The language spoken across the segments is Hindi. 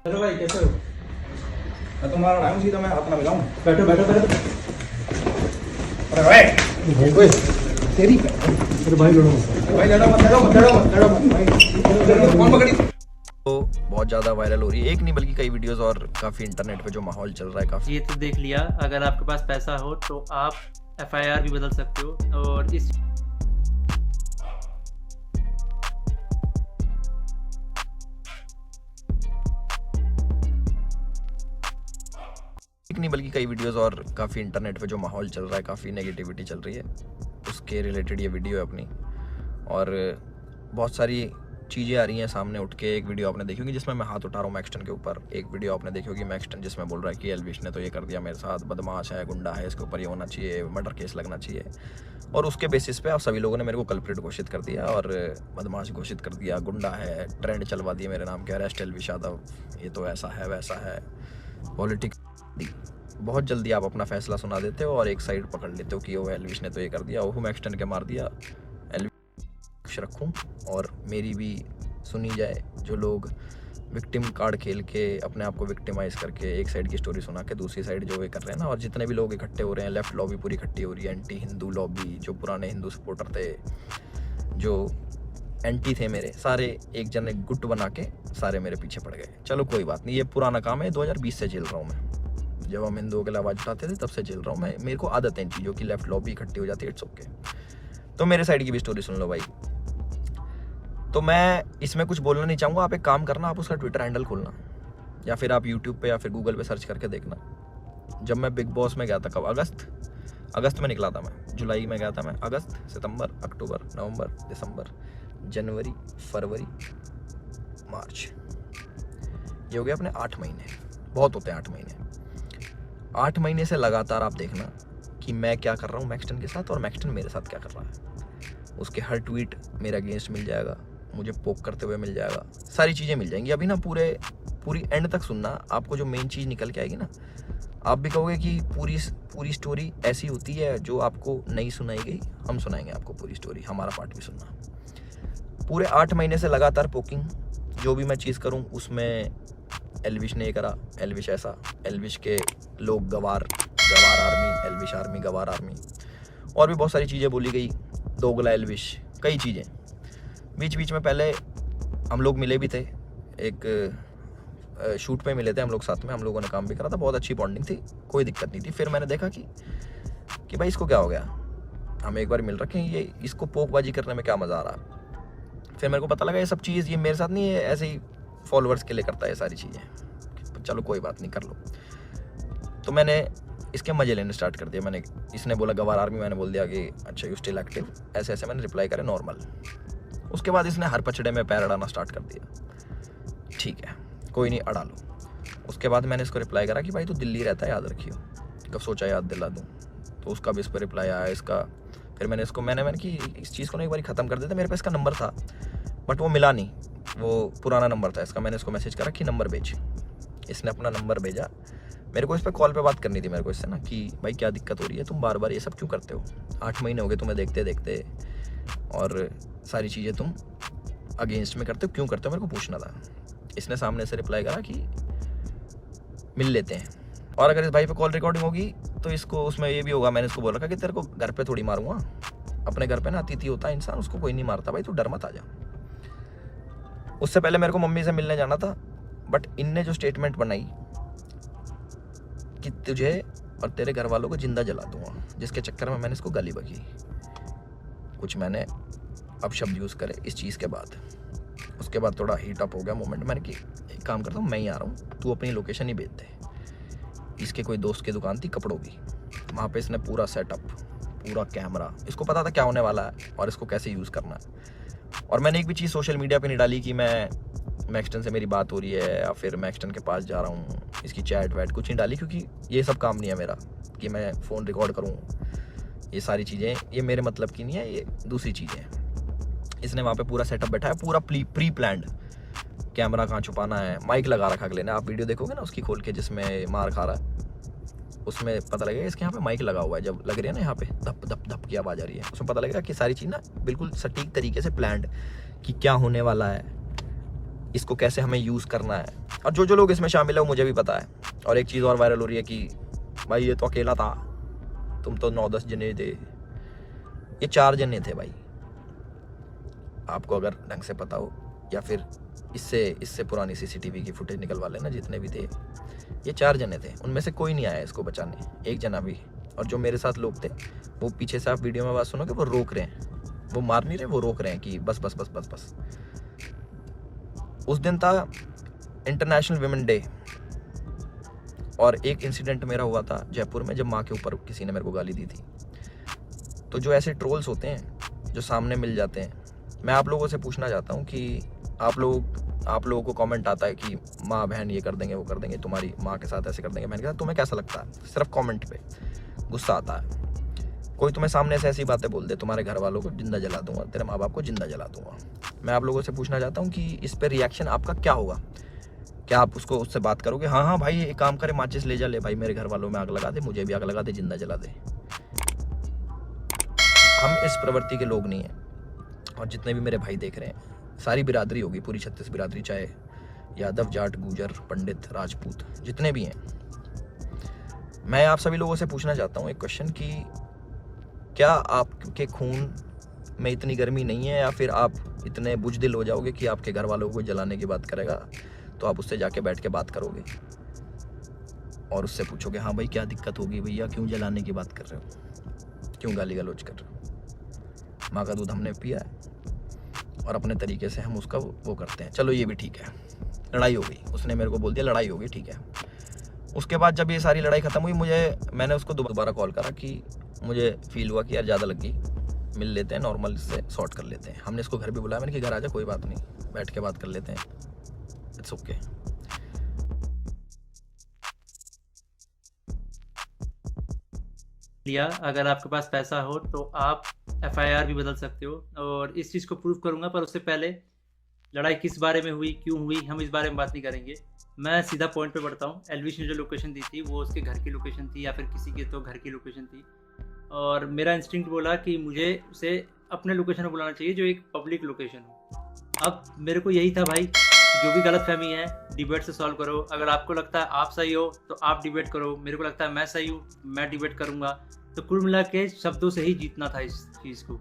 हेलो भाई, कैसे हो? मैं तुम्हारा टाइम सीधा मैं हाथ ना मिलाऊं। बैठो बैठो बैठो। अरे भाई ओए, तेरी अरे भाई लड़ो मत। भाई लड़ो मत, लड़ो मत, लड़ो मत, लड़ो मत भाई। कौन पकड़ी? तो बहुत ज़्यादा वायरल हो रही है, एक नहीं बल्कि कई वीडियोस और काफ़ी इंटरनेट पे जो माहौल चल रहा है काफ़ी। ये तो देख लिया, अगर आपके पास पैसा हो तो आप एफआईआर भी बदल सकते हो। और इस एक नहीं बल्कि कई वीडियोस और काफ़ी इंटरनेट पे जो माहौल चल रहा है, काफ़ी नेगेटिविटी चल रही है, उसके रिलेटेड ये वीडियो है अपनी। और बहुत सारी चीज़ें आ रही हैं सामने उठ के। एक वीडियो आपने देखी होगी जिसमें मैं हाथ उठा रहा हूँ मैक्सटन के ऊपर। एक वीडियो आपने देखी होगी मैक्सटन जिसमें बोल रहा है कि एल्विश ने तो ये कर दिया मेरे साथ, बदमाश है, गुंडा है, इसके ऊपर ये होना चाहिए, मर्डर केस लगना चाहिए। और उसके बेसिस पे आप सभी लोगों ने मेरे को कल्प्रिट घोषित कर दिया और बदमाश घोषित कर दिया, गुंडा है, ट्रेंड चलवा दिया मेरे नाम के, अरेस्ट एल्विश यादव, ये तो ऐसा है वैसा है, पॉलिटिक्स। बहुत जल्दी आप अपना फैसला सुना देते हो और एक साइड पकड़ लेते हो कि वो एल्विश ने तो ये कर दिया, वो मैक्सटन के मार दिया, एल्विश रखूँ और मेरी भी सुनी जाए। जो लोग विक्टिम कार्ड खेल के अपने आप को विक्टिमाइज करके एक साइड की स्टोरी सुना के दूसरी साइड जो वे कर रहे हैं ना, और जितने भी लोग इकट्ठे हो रहे हैं, लेफ्ट लॉबी पूरी इकट्ठी हो रही है, एंटी हिंदू लॉबी, जो पुराने हिंदू सपोर्टर थे, जो एंटी थे मेरे, सारे एक जन एक गुट बना के सारे मेरे पीछे पड़ गए। चलो कोई बात नहीं, ये पुराना काम है, 2020 से झेल रहा हूँ मैं। जब हम हिंदुओं के लिए आवाज़ उठाते थे तब से झेल रहा हूँ मैं। मेरे को आदत है इन चीज़ों की, लेफ्ट लॉबी इकट्ठी हो जाती है, इट्स ओके। तो मेरे साइड की भी स्टोरी सुन लो भाई। तो मैं इसमें कुछ बोलना नहीं चाहूँगा, आप एक काम करना, आप उसका ट्विटर हैंडल खोलना या फिर आप यूट्यूब पे या फिर गूगल पे सर्च करके देखना। जब मैं बिग बॉस में गया था, कब, अगस्त में निकला था मैं, जुलाई में गया था मैं, अगस्त, सितंबर, अक्टूबर, नवंबर, दिसंबर, जनवरी, फरवरी, मार्च, ये हो गया अपने 8 महीने। बहुत होते हैं 8 महीने। 8 महीने से लगातार आप देखना कि मैं क्या कर रहा हूँ मैक्सटन के साथ और मैक्सटन मेरे साथ क्या कर रहा है। उसके हर ट्वीट मेरे अगेंस्ट मिल जाएगा, मुझे पोक करते हुए मिल जाएगा, सारी चीज़ें मिल जाएंगी। अभी ना पूरी एंड तक सुनना, आपको जो मेन चीज़ निकल के आएगी ना, आप भी कहोगे कि पूरी स्टोरी ऐसी होती है जो आपको नहीं सुनाई गई। हम सुनाएंगे आपको पूरी स्टोरी, हमारा पार्ट भी सुनना। पूरे 8 महीने से लगातार पोकिंग, जो भी मैं चीज़ करूँ उसमें एल्विश ने ये करा, एल्विश ऐसा, एल्विश के लोग गवार आर्मी, एल्विश आर्मी, गवार आर्मी, और भी बहुत सारी चीज़ें बोली गई, दोगला एल्विश, कई चीज़ें। बीच में पहले हम लोग मिले भी थे, एक शूट पे मिले थे हम लोग साथ में, हम लोगों ने काम भी करा था, बहुत अच्छी बॉन्डिंग थी, कोई दिक्कत नहीं थी। फिर मैंने देखा कि भाई इसको क्या हो गया, हम एक बार मिल रखे हैं, ये इसको पोकबाजी करने में क्या मज़ा आ रहा। फिर मेरे को पता लगा ये सब चीज़ ये मेरे साथ नहीं है, ऐसे ही फॉलोअर्स के लिए करता है ये सारी चीज़ें। चलो कोई बात नहीं, कर लो। तो मैंने इसके मज़े लेने स्टार्ट कर दिया। इसने बोला गवार आर्मी, मैंने बोल दिया कि अच्छा यू स्टिल एक्टिव, ऐसे ऐसे मैंने रिप्लाई करे नॉर्मल। उसके बाद इसने हर पचड़े में पैर अड़ाना स्टार्ट कर दिया। ठीक है, कोई नहीं, अड़ा लो। उसके बाद मैंने इसको रिप्लाई करा कि भाई तू दिल्ली रहता है, याद रखियो। कब सोचा याद दिला दूँ, तो उसका भी इस पर रिप्लाई आया इसका। फिर मैंने इसको मैंने कि इस चीज़ को ना एक बार ख़त्म कर देते। मेरे पास इसका नंबर था बट वो मिला नहीं, वो पुराना नंबर था इसका। मैंने इसको मैसेज करा कि नंबर भेज, इसने अपना नंबर भेजा। मेरे को इस पर कॉल पे बात करनी थी मेरे को इससे ना, कि भाई क्या दिक्कत हो रही है, तुम बार बार ये सब क्यों करते हो, 8 महीने हो गए तुम्हें देखते देखते, और सारी चीज़ें तुम अगेंस्ट में करते हो, क्यों करते हो, मेरे को पूछना था। इसने सामने से रिप्लाई करा कि मिल लेते हैं, और अगर इस भाई पे कॉल रिकॉर्डिंग होगी तो इसको उसमें ये भी होगा। मैंने इसको बोल रखा कि तेरे को घर पे थोड़ी मारूंगा, अपने घर पे ना अतिथि होता है इंसान, उसको कोई नहीं मारता, भाई तू डर मत आ जा। उससे पहले मेरे को मम्मी से मिलने जाना था, बट इनने जो स्टेटमेंट बनाई कि तुझे और तेरे घर वालों को जिंदा जला दूंगा, जिसके चक्कर में मैंने इसको गाली बकी। कुछ मैंने अब शब्द यूज़ करे इस चीज़ के बाद। उसके बाद थोड़ा हीट अप हो गया मोमेंट। मैंने कि एक काम करता हूँ, मैं ही आ रहा हूँ, तू अपनी लोकेशन ही भेज दे। इसके कोई दोस्त की दुकान थी कपड़ों की, वहाँ पे इसने पूरा सेटअप, पूरा कैमरा, इसको पता था क्या होने वाला है और इसको कैसे यूज़ करना है। और मैंने एक भी चीज़ सोशल मीडिया पे नहीं डाली कि मैं मैक्सटन से मेरी बात हो रही है या फिर मैक्सटन के पास जा रहा हूँ, इसकी चैट वैट कुछ नहीं डाली, क्योंकि ये सब काम नहीं है मेरा कि मैं फ़ोन रिकॉर्ड करूँ। ये सारी चीज़ें ये मेरे मतलब की नहीं है, ये दूसरी चीज़ें हैं। इसने वहाँ पे पूरा सेटअप बैठा है, पूरा प्री प्लान्ड, कैमरा कहाँ छुपाना है, माइक लगा रखा अगले ने। आप वीडियो देखोगे ना उसकी खोल के जिसमें मार खा रहा है, उसमें पता लगेगा इसके यहाँ पे माइक लगा हुआ है। जब लग रही है ना यहाँ पे धप धप धप की आवाज़ आ रही है, उसमें पता लगेगा कि सारी चीज़ ना बिल्कुल सटीक तरीके से प्लान्ड, कि क्या होने वाला है, इसको कैसे हमें यूज़ करना है। और जो जो लोग इसमें शामिल है वो मुझे भी पता है। और एक चीज़ और वायरल हो रही है कि भाई ये तो अकेला था, तुम तो 9-10 जने थे। ये 4 जने थे भाई, आपको अगर ढंग से पता हो, या फिर इससे पुरानी CCTV की फुटेज निकलवा लेना, जितने भी थे ये 4 जने थे। उनमें से कोई नहीं आया इसको बचाने, एक जना भी। और जो मेरे साथ लोग थे वो पीछे से, आप वीडियो में बात सुनोगे, वो रोक रहे हैं, वो मार नहीं रहे, वो रोक रहे हैं कि बस बस बस बस बस। उस दिन था इंटरनेशनल विमेन डे, और एक इंसिडेंट मेरा हुआ था जयपुर में, जब माँ के ऊपर किसी ने मेरे को गाली दी थी। तो जो ऐसे ट्रोल्स होते हैं जो सामने मिल जाते हैं, मैं आप लोगों से पूछना चाहता हूँ कि आप लोगों को कमेंट आता है कि माँ बहन ये कर देंगे, वो कर देंगे, तुम्हारी माँ के साथ ऐसे कर देंगे, बहन के साथ, तुम्हें कैसा लगता है? सिर्फ कमेंट पे गुस्सा आता है। कोई तुम्हें सामने से ऐसी बातें बोल दे, तुम्हारे घर वालों को जिंदा जला दूंगा, तेरे माँ बाप को जिंदा जला दूंगा। मैं आप लोगों से पूछना चाहता हूँ कि इस पर रिएक्शन आपका क्या होगा? क्या आप उससे बात करोगे, हाँ हाँ भाई एक काम करे, माचिस ले जा, ले भाई मेरे घर वालों में आग लगा दे, मुझे भी आग लगा दे, जिंदा जला दे? हम इस प्रवृत्ति के लोग नहीं हैं। और जितने भी मेरे भाई देख रहे हैं, सारी बिरादरी होगी, पूरी 36 बिरादरी, चाहे यादव, जाट, गुजर, पंडित, राजपूत, जितने भी हैं, मैं आप सभी लोगों से पूछना चाहता हूँ एक क्वेश्चन कि क्या आपके खून में इतनी गर्मी नहीं है, या फिर आप इतने बुजदिल हो जाओगे कि आपके घर वालों को जलाने की बात करेगा तो आप उससे जाके बैठ के बात करोगे और उससे पूछोगे, हाँ भाई क्या दिक्कत होगी भैया, क्यों जलाने की बात कर रहे हो, क्यों गाली गलौज कर रहे हो? माँ का दूध हमने पिया है और अपने तरीके से हम उसका वो करते हैं। चलो ये भी ठीक है, लड़ाई हो गई, उसने मेरे को बोल दिया लड़ाई हो गई, ठीक है। उसके बाद जब ये सारी लड़ाई ख़त्म हुई, मैंने उसको दोबारा कॉल करा कि मुझे फील हुआ कि यार ज़्यादा लग गई, मिल लेते हैं, नॉर्मल से सॉर्ट कर लेते हैं। हमने इसको घर भी बुलाया, मैंने कि घर आ जा, कोई बात नहीं, बैठ के बात कर लेते हैं, इट्स ओके। लिया, अगर आपके पास पैसा हो तो आप FIR भी बदल सकते हो, और इस चीज़ को प्रूव करूंगा। पर उससे पहले लड़ाई किस बारे में हुई, क्यों हुई, हम इस बारे में बात नहीं करेंगे। मैं सीधा पॉइंट पे बढ़ता हूँ। एल्विश ने जो लोकेशन दी थी वो उसके घर की लोकेशन थी, या फिर किसी के तो घर की लोकेशन थी, और मेरा इंस्टिंक्ट बोला कि मुझे उसे अपने लोकेशन में बुलाना चाहिए जो एक पब्लिक लोकेशन हो। अब मेरे को यही था भाई, जो भी गलतफहमी है डिबेट से सॉल्व करो। अगर आपको लगता है आप सही हो तो आप डिबेट करो, मेरे को लगता है मैं सही हूँ, मैं डिबेट करूँगा। तो कुल मिला के शब्दों से ही जीतना था इस चीज़ को,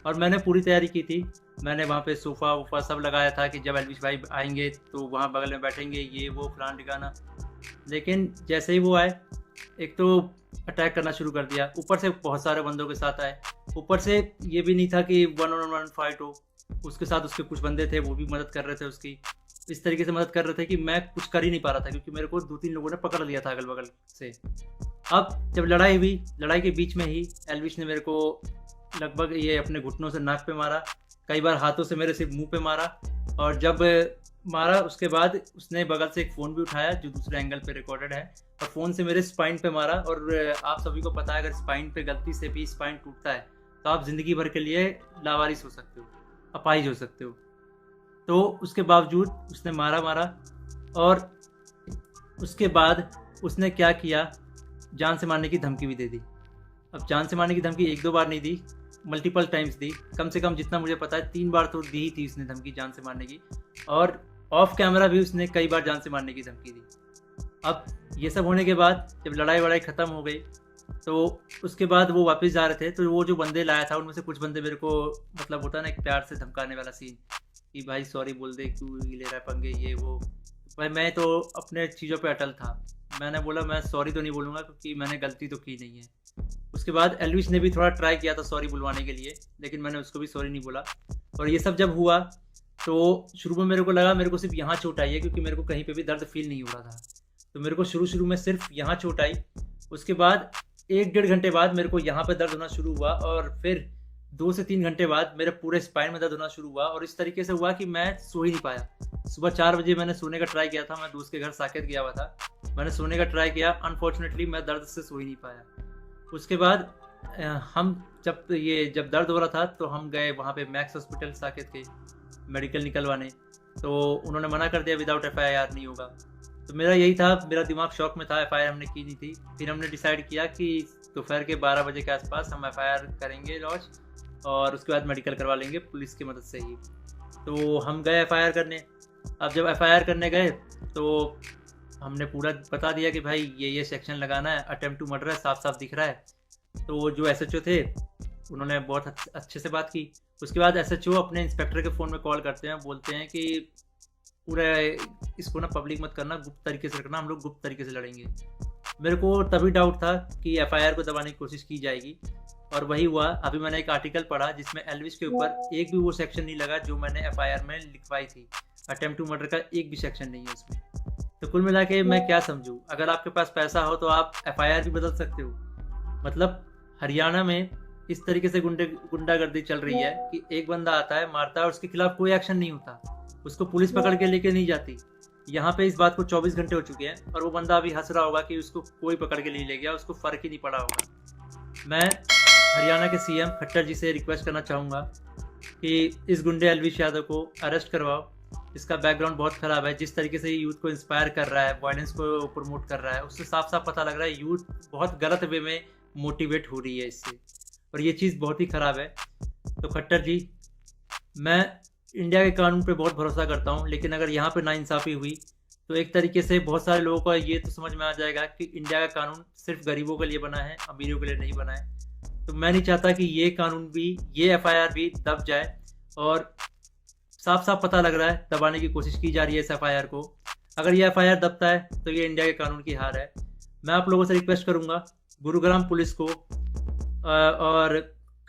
और मैंने पूरी तैयारी की थी। मैंने वहाँ पे सोफ़ा वोफ़ा सब लगाया था कि जब एल्विश भाई आएंगे तो वहाँ बगल में बैठेंगे, ये वो फलान ठिकाना। लेकिन जैसे ही वो आए, एक तो अटैक करना शुरू कर दिया, ऊपर से बहुत सारे बंदों के साथ आए। ऊपर से ये भी नहीं था कि 1-on-1 फाइट हो, उसके साथ उसके कुछ बंदे थे, वो भी मदद कर रहे थे उसकी। इस तरीके से मदद कर रहे थे कि मैं कुछ कर ही नहीं पा रहा था, क्योंकि मेरे को 2-3 लोगों ने पकड़ लिया था अगल बगल से। अब जब लड़ाई हुई, लड़ाई के बीच में ही एल्विश ने मेरे को लगभग ये अपने घुटनों से नाक पे मारा, कई बार हाथों से मेरे सिर्फ मुंह पे मारा, और जब मारा उसके बाद उसने बगल से एक फ़ोन भी उठाया जो दूसरे एंगल पे रिकॉर्डेड है, और फ़ोन से मेरे स्पाइन पे मारा। और आप सभी को पता है अगर स्पाइन पे गलती से भी स्पाइन टूटता है तो आप ज़िंदगी भर के लिए लावारिस हो सकते हो, अपाहिज हो सकते हो। तो उसके बावजूद उसने मारा, और उसके बाद उसने क्या किया, जान से मारने की धमकी भी दे दी। अब जान से मारने की धमकी 1-2 बार नहीं दी, मल्टीपल टाइम्स दी। कम से कम जितना मुझे पता है 3 बार तो दी ही थी उसने धमकी जान से मारने की, और ऑफ कैमरा भी उसने कई बार जान से मारने की धमकी दी। अब ये सब होने के बाद जब लड़ाई ख़त्म हो गई तो उसके बाद वो वापस जा रहे थे, तो वो जो बंदे लाया था उनमें से कुछ बंदे मेरे को, मतलब होता है ना एक प्यार से धमकाने वाला सीन, कि भाई सॉरी बोल दे, क्यों ले रहा है पंगे, ये वो। भाई मैं तो अपने चीज़ों पे अटल था, मैंने बोला मैं सॉरी तो नहीं बोलूँगा क्योंकि मैंने गलती तो की नहीं है। उसके बाद एल्विश ने भी थोड़ा ट्राई किया था सॉरी बुलवाने के लिए, लेकिन मैंने उसको भी सॉरी नहीं बोला। और ये सब जब हुआ तो शुरू में मेरे को लगा मेरे को सिर्फ यहाँ चोट आई है, क्योंकि मेरे को कहीं पे भी दर्द फील नहीं हो रहा था। तो मेरे को शुरू में सिर्फ यहाँ चोट आई। उसके बाद 1-1.5 घंटे बाद मेरे को यहाँ पे दर्द होना शुरू हुआ, और फिर 2 से 3 घंटे बाद मेरे पूरे स्पाइन में दर्द होना शुरू हुआ। और इस तरीके से हुआ कि मैं सो ही नहीं पाया। सुबह 4 बजे मैंने सोने का ट्राई किया था, मैं दोस्त के घर साकेत गया हुआ था, मैंने सोने का ट्राई किया, अनफॉर्चुनेटली मैं दर्द से सो ही नहीं पाया। उसके बाद हम जब दर्द हो रहा था तो हम गए वहाँ पे मैक्स हॉस्पिटल साकेत के मेडिकल निकलवाने, तो उन्होंने मना कर दिया, विदाउट FIR नहीं होगा। तो मेरा यही था, मेरा दिमाग शॉक में था, FIR हमने की नहीं थी। फिर हमने डिसाइड किया कि दोपहर के 12 बजे के आसपास हम FIR करेंगे लॉज, और उसके बाद मेडिकल करवा लेंगे पुलिस की मदद से ही। तो हम गए FIR करने। अब जब एफआईआर करने गए तो हमने पूरा बता दिया कि भाई ये सेक्शन लगाना है, अटेम्प्ट टू मर्डर है, साफ साफ दिख रहा है। तो जो एसएचओ थे उन्होंने बहुत अच्छे से बात की। उसके बाद एसएचओ अपने इंस्पेक्टर के फ़ोन में कॉल करते हैं, बोलते हैं कि पूरा इसको ना पब्लिक मत करना, गुप्त तरीके से रखना, हम लोग गुप्त तरीके से लड़ेंगे। मेरे को तभी डाउट था कि एफआईआर को दबाने की कोशिश की जाएगी, और वही हुआ। अभी मैंने एक आर्टिकल पढ़ा जिसमें एल्विश के ऊपर एक भी वो सेक्शन नहीं लगा जो मैंने एफआईआर में लिखवाई थी। अटेम्प्ट टू मर्डर का एक भी सेक्शन नहीं है उसमें। तो कुल मिला के मैं क्या समझूं, अगर आपके पास पैसा हो तो आप एफआईआर भी बदल सकते हो। मतलब हरियाणा में इस तरीके से गुंडागर्दी चल रही है कि एक बंदा आता है, मारता है और उसके खिलाफ कोई एक्शन नहीं होता, उसको पुलिस पकड़ के लेके नहीं जाती। यहाँ पे इस बात को 24 घंटे हो चुके हैं और वो बंदा अभी हंस रहा होगा कि उसको कोई पकड़ के नहीं ले गया, उसको फर्क ही नहीं पड़ा होगा। मैं हरियाणा के सीएम खट्टर जी से रिक्वेस्ट करना चाहूँगा कि इस गुंडे एल्विश यादव को अरेस्ट करवाओ। इसका बैकग्राउंड बहुत ख़राब है। जिस तरीके से यूथ को इंस्पायर कर रहा है, वायलेंस को प्रमोट कर रहा है, उससे साफ साफ पता लग रहा है यूथ बहुत गलत वे में मोटिवेट हो रही है इससे, और ये चीज़ बहुत ही ख़राब है। तो खट्टर जी, मैं इंडिया के कानून पे बहुत भरोसा करता हूँ, लेकिन अगर यहाँ पे नाइंसाफ़ी हुई तो एक तरीके से बहुत सारे लोगों को ये तो समझ में आ जाएगा कि इंडिया का कानून सिर्फ गरीबों के लिए बना है, अमीरों के लिए नहीं बना है। तो मैं नहीं चाहता कि ये कानून भी, ये एफआईआर भी दब जाए, और साफ साफ पता लग रहा है दबाने की कोशिश की जा रही है इस एफआईआर को। अगर ये एफआईआर दबता है तो ये इंडिया के कानून की हार है। मैं आप लोगों से रिक्वेस्ट करूँगा, गुरुग्राम पुलिस को और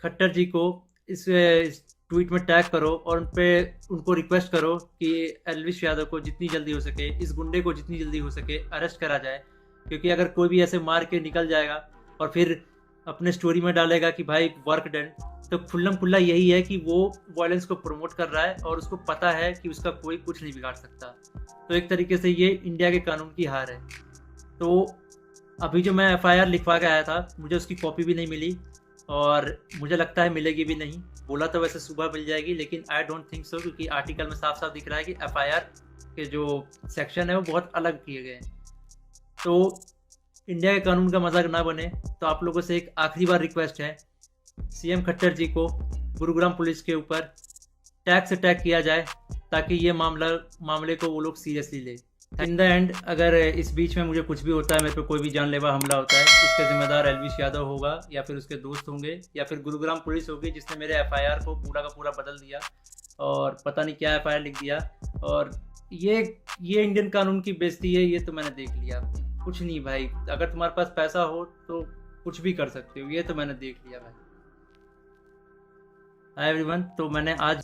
खट्टर जी को इस ट्वीट में टैग करो और उनको रिक्वेस्ट करो कि एल्विश यादव को जितनी जल्दी हो सके, इस गुंडे को जितनी जल्दी हो सके अरेस्ट करा जाए। क्योंकि अगर कोई भी ऐसे मार के निकल जाएगा और फिर अपने स्टोरी में डालेगा कि भाई वर्क डन, तो खुल्लम खुल्ला यही है कि वो वायलेंस को प्रमोट कर रहा है और उसको पता है कि उसका कोई कुछ नहीं बिगाड़ सकता। तो एक तरीके से ये इंडिया के कानून की हार है। तो अभी जो मैं एफआईआर लिखवा के आया था, मुझे उसकी कॉपी भी नहीं मिली और मुझे लगता है मिलेगी भी नहीं। बोला तो वैसे सुबह मिल जाएगी, लेकिन आई डोंट थिंक सो, क्योंकि आर्टिकल में साफ साफ दिख रहा है कि एफआईआर के जो सेक्शन है वो बहुत अलग किए गए हैं। तो इंडिया के कानून का मजाक ना बने। तो आप लोगों से एक आखिरी बार रिक्वेस्ट है, सीएम खट्टर जी को गुरुग्राम पुलिस के ऊपर टैग से टैग किया जाए ताकि ये मामले को वो लोग सीरियसली ले। इन द एंड अगर इस बीच में मुझे कुछ भी होता है, मेरे पे कोई भी जानलेवा हमला होता है, इसके जिम्मेदार एल्विश यादव होगा या फिर उसके दोस्त होंगे या फिर गुरुग्राम पुलिस होगी जिसने मेरे एफआईआर को पूरा का पूरा बदल दिया और पता नहीं क्या एफआईआर लिख दिया। और ये इंडियन कानून की बेइज्जती है, ये तो मैंने देख लिया। कुछ नहीं भाई, अगर तुम्हारे पास पैसा हो तो कुछ भी कर सकते हो, ये तो मैंने देख लिया भाई। हाय एवरीवन, तो मैंने आज